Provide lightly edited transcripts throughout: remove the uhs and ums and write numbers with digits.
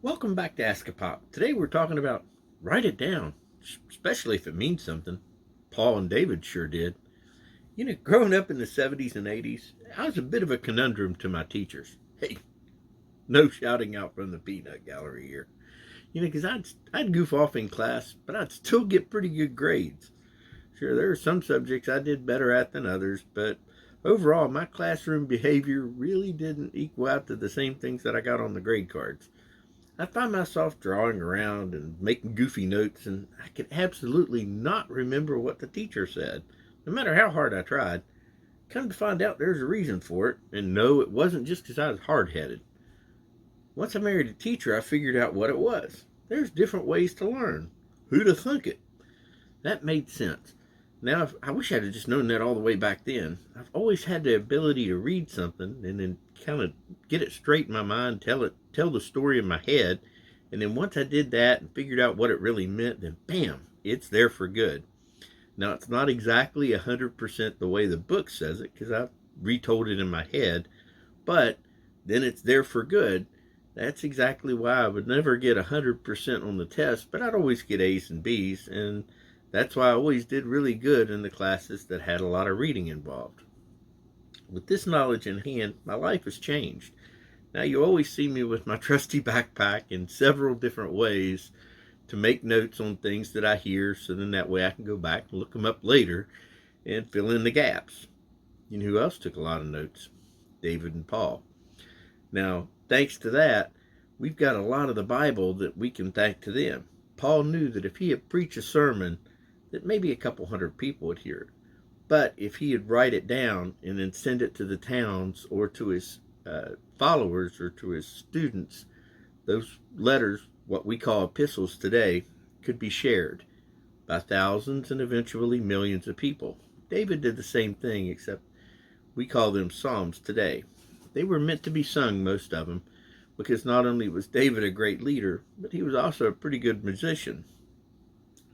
Welcome back to AskAPop. Today we're talking about write it down, especially if it means something. Paul and David sure did. Growing up in the 70s and 80s, I was a bit of a conundrum to my teachers. Hey, no shouting out from the peanut gallery here. Because I'd goof off in class, but I'd still get pretty good grades. Sure, there were some subjects I did better at than others, but overall, my classroom behavior really didn't equal out to the same things that I got on the grade cards. I find myself drawing around and making goofy notes, and I could absolutely not remember what the teacher said, no matter how hard I tried. Come to find out there's a reason for it, and no, it wasn't just because I was hard headed. Once I married a teacher, I figured out what it was. There's different ways to learn. Who'd have thunk it? That made sense. Now, I wish I'd have just known that all the way back then. I've always had the ability to read something and then kind of get it straight in my mind, tell the story in my head, and then once I did that and figured out what it really meant, then bam, it's there for good. Now, it's not exactly 100% the way the book says it because I've retold it in my head, but then it's there for good. That's exactly why I would never get 100% on the test, but I'd always get A's and B's, and that's why I always did really good in the classes that had a lot of reading involved. With this knowledge in hand, my life has changed. Now you always see me with my trusty backpack in several different ways to make notes on things that I hear, so then that way I can go back and look them up later and fill in the gaps. You know who else took a lot of notes? David and Paul. Now, thanks to that, we've got a lot of the Bible that we can thank to them. Paul knew that if he had preached a sermon, that maybe a couple hundred people would hear it. But if he had write it down and then send it to the towns or to his followers or to his students, those letters, what we call epistles today, could be shared by thousands and eventually millions of people. David did the same thing, except we call them Psalms today. They were meant to be sung, most of them, because not only was David a great leader, but he was also a pretty good musician.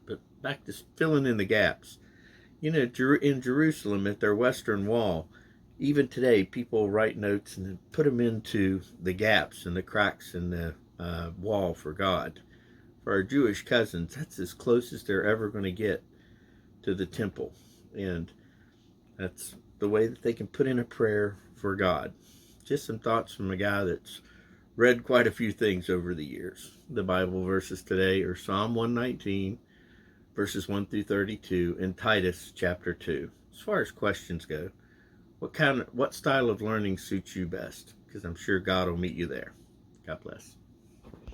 But back to filling in the gaps. In Jerusalem at their western wall, even today, people write notes and put them into the gaps and the cracks in the wall for God. For our Jewish cousins, that's as close as they're ever going to get to the temple. And that's the way that they can put in a prayer for God. Just some thoughts from a guy that's read quite a few things over the years. The Bible verses today are Psalm 119, verses 1 through 32, and Titus chapter 2. As far as questions go, what style of learning suits you best? Because I'm sure God will meet you there. God bless.